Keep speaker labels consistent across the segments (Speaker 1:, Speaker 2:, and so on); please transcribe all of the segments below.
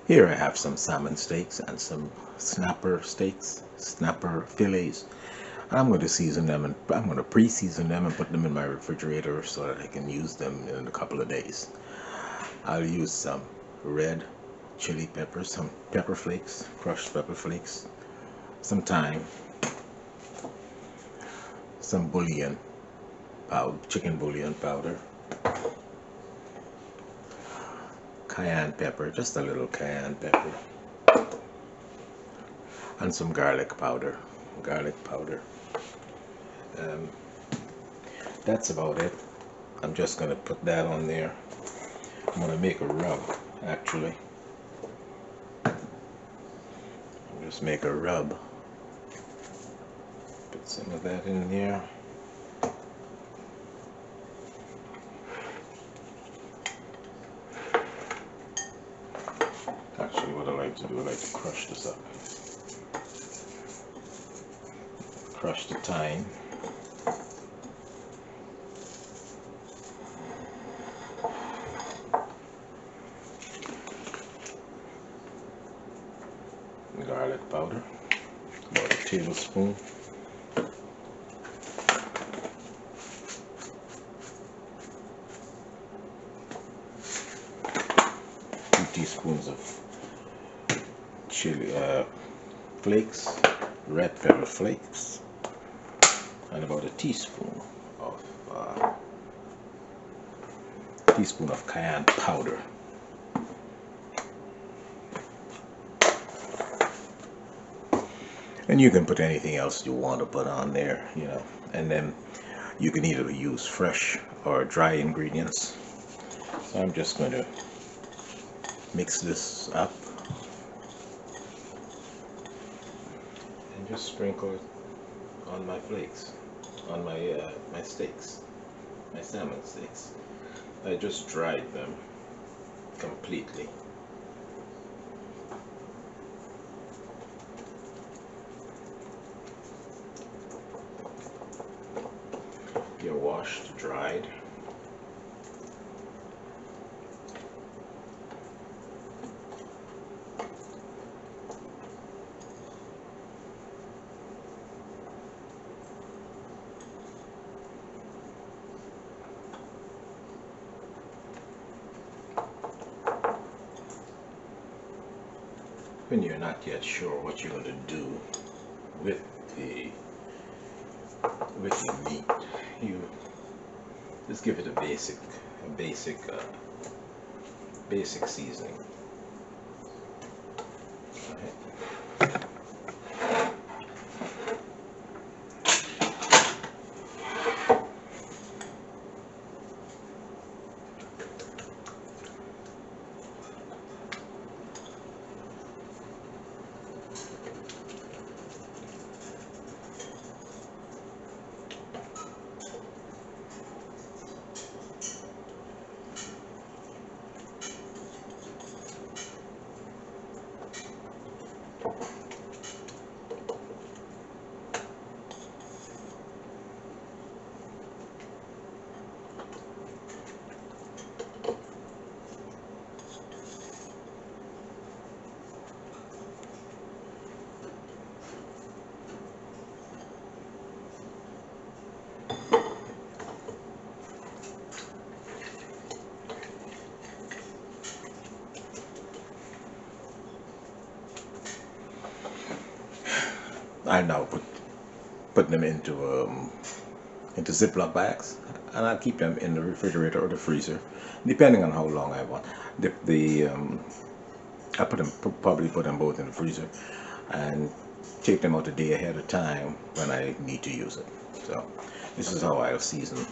Speaker 1: Here I have some salmon steaks and some snapper fillets. I'm going to season them, and I'm going to pre-season them and put them in my refrigerator so that I can use them in a couple of days. I'll use some red chili peppers, some pepper flakes, crushed pepper flakes, some thyme, some bullion powder, chicken bullion powder, cayenne pepper, just a little cayenne pepper, and some garlic powder. Garlic powder. Um, that's about it. I'm just going to put that on there. I'm going to make a rub, actually. Just make a rub. Put some of that in there. Actually, what I like to do, I like to crush this up. Crush the thyme. Garlic powder, about a tablespoon. 2 teaspoons of chili flakes, red pepper flakes, and about a teaspoon of cayenne powder. And you can put anything else you want to put on there, you know. And then you can either use fresh or dry ingredients. So I'm just going to mix this up and just sprinkle it on my flakes, on my steaks, my salmon steaks. I just dried them completely. They're washed, dried. When you're not yet sure what you're going to do with your meat, you just give it a basic seasoning. I now put them into Ziploc bags, and I'll keep them in the refrigerator or the freezer, depending on how long I want. I probably put them both in the freezer, and take them out a day ahead of time when I need to use it. So this is how I'll season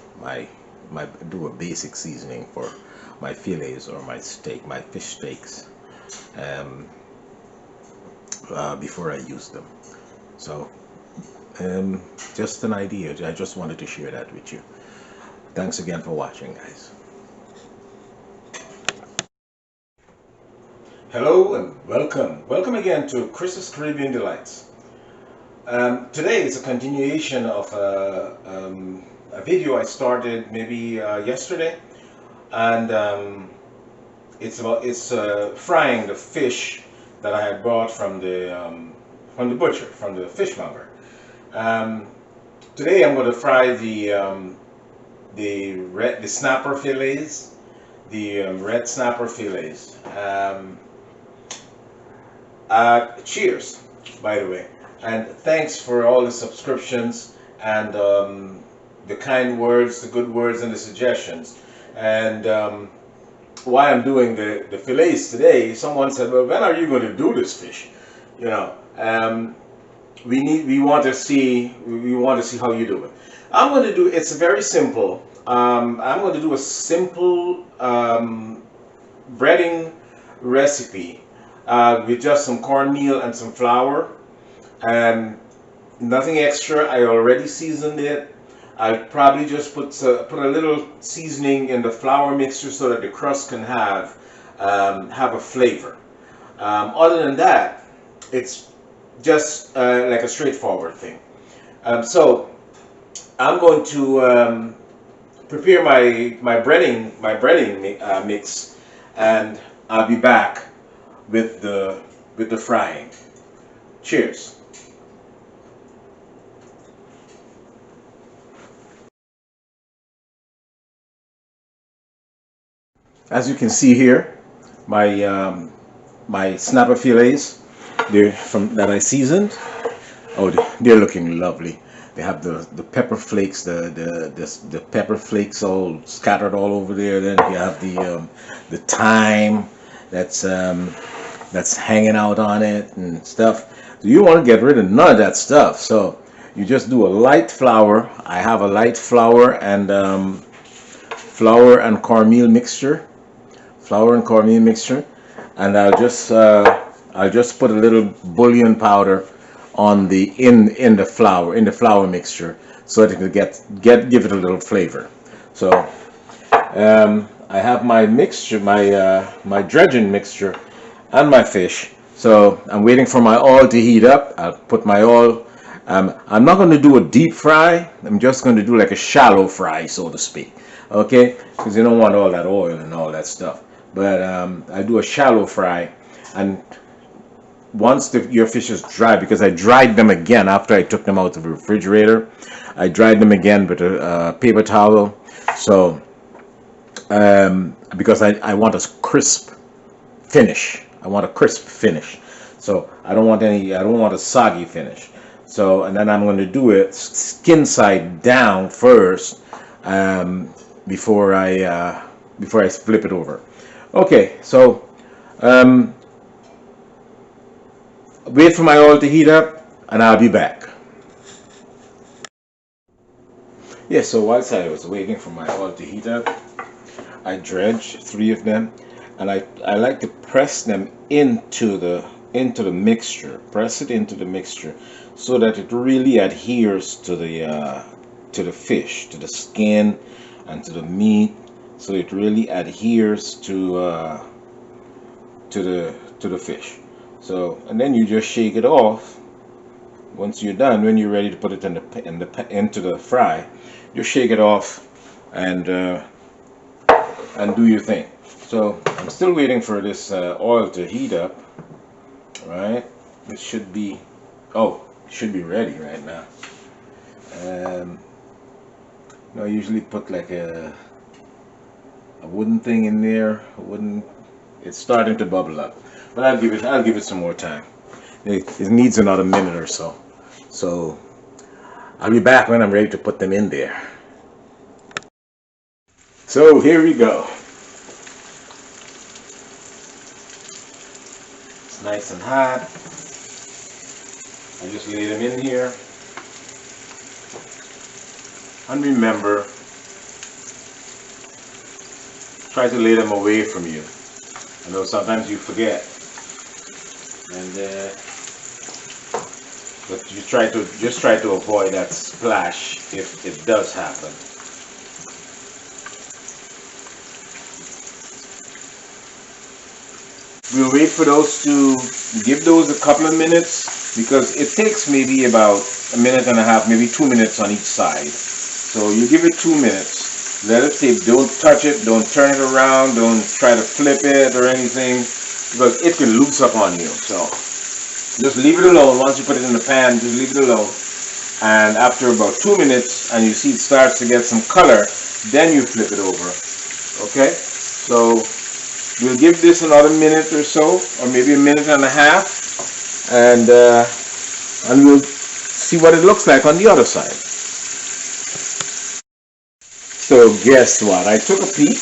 Speaker 1: do a basic seasoning for my fillets or my fish steaks, before I use them. So, just an idea. I just wanted to share that with you. Thanks again for watching, guys. Hello and welcome. Welcome again to Chris's Caribbean Delights. Today is a continuation of a video I started maybe yesterday, and it's frying the fish that I had bought from the butcher, from the fishmonger. Um, Today I'm going to fry the snapper fillets, the red snapper fillets. Cheers, by the way, and thanks for all the subscriptions and the kind words, the good words, and the suggestions. And why I'm doing the fillets today, someone said, "Well, when are you going to do this fish?" You know, we want to see how you do it. I'm going to do it's very simple. I'm going to do a simple breading recipe with just some cornmeal and some flour and nothing extra. I already seasoned it. I probably just put a little seasoning in the flour mixture so that the crust can have a flavor. Other than that, it's just like a straightforward thing. So I'm going to prepare my breading mix, and I'll be back with the frying. Cheers. As you can see here, my snapper fillets, they're from that I seasoned. Oh, they're looking lovely. They have the pepper flakes, the pepper flakes all scattered all over there. Then you have the thyme that's hanging out on it and stuff. So you want to get rid of none of that stuff. So you just do a light flour. I have a light flour and cornmeal mixture, and I'll just put a little bullion powder on the in the flour mixture so that it can give it a little flavor. So I have my mixture, my dredging mixture, and my fish. So I'm waiting for my oil to heat up. I'll put my oil. I'm not going to do a deep fry. I'm just going to do like a shallow fry, so to speak. Okay, because you don't want all that oil and all that stuff. But I do a shallow fry, and once your fish is dry, because I dried them again after I took them out of the refrigerator, I dried them again with a paper towel. So because I want a crisp finish. I want a crisp finish. So I don't want a soggy finish. So, and then I'm going to do it skin side down first, before I flip it over. Okay, so wait for my oil to heat up, and I'll be back. Yeah, so whilst I was waiting for my oil to heat up, I dredged 3 of them, and I like to press them into the mixture. Press it into the mixture so that it really adheres to the fish, to the skin, and to the meat. So it really adheres to the fish. So, and then you just shake it off. Once you're done, when you're ready to put it into the fry, just shake it off and do your thing. So I'm still waiting for this oil to heat up. Right, it should be ready right now. I usually put like a wooden thing in there. It's starting to bubble up, but I'll give it some more time. It needs another minute or so. So I'll be back when I'm ready to put them in there. So here we go. It's nice and hot. I just lay them in here. And remember, try to lay them away from you. I know sometimes you forget, but you try to avoid that splash if it does happen. We'll wait for those to give those a couple of minutes, because it takes maybe about a minute and a half, maybe 2 minutes on each side. So you give it 2 minutes, Let it steep. Don't touch it. Don't turn it around. Don't try to flip it or anything, because it can loose up on you. So just leave it alone. Once you put it in the pan, just leave it alone. And after about 2 minutes, and you see it starts to get some color, then you flip it over. Okay? So we'll give this another minute or so, or maybe a minute and a half, and we'll see what it looks like on the other side. So guess what? I took a peek,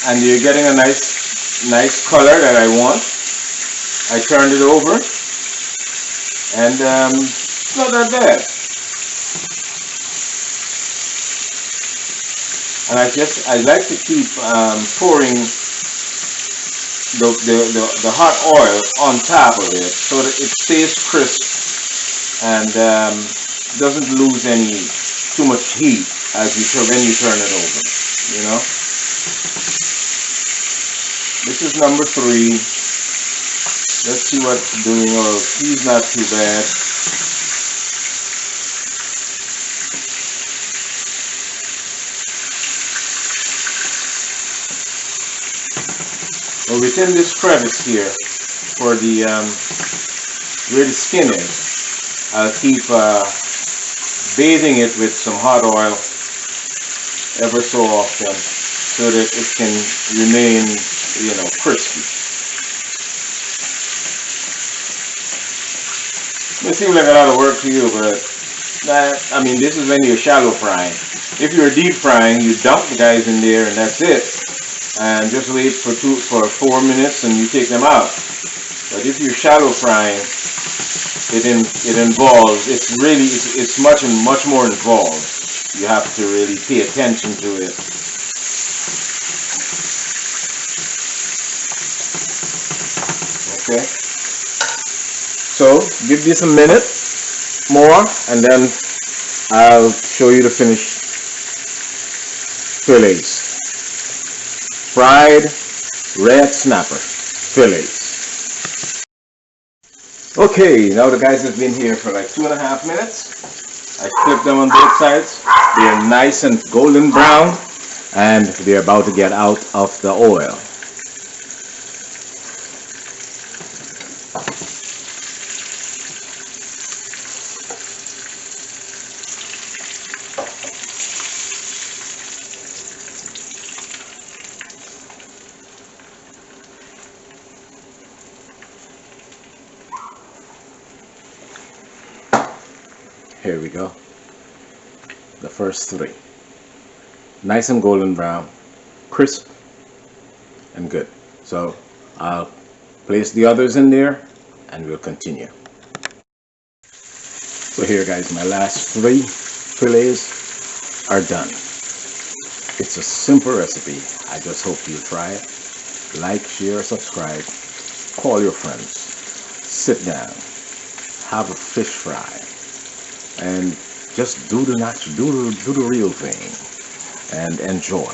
Speaker 1: and you're getting a nice color that I want. I turned it over, and it's not that bad. And I like to keep pouring the hot oil on top of it so that it stays crisp and doesn't lose too much heat when you turn it over. You know. This is number 3. Let's see what it's doing. Oh, he's not too bad. Well, within this crevice here, for the where the skin is, I'll keep bathing it with some hot oil ever so often, so that it can remain, crispy. It seems like a lot of work to you, but I mean, this is when you're shallow frying. If you're deep frying, you dump the guys in there and that's it. And just wait for 4 minutes and you take them out. But if you're shallow frying, it involves, it's much more involved. You have to really pay attention to it. Okay. So give this a minute more, and then I'll show you the finished fillets. Fried red snapper fillets. Okay, now the guys have been here for like 2.5 minutes. I flipped them on both sides. They're nice and golden brown, and they're about to get out of the oil. Here we go. The first 3. Nice and golden brown, crisp and good. So I'll place the others in there and we'll continue. So here guys, my last 3 fillets are done. It's a simple recipe. I just hope you'll try it. Like, share, subscribe, call your friends, sit down, have a fish fry, and just do the real thing and enjoy.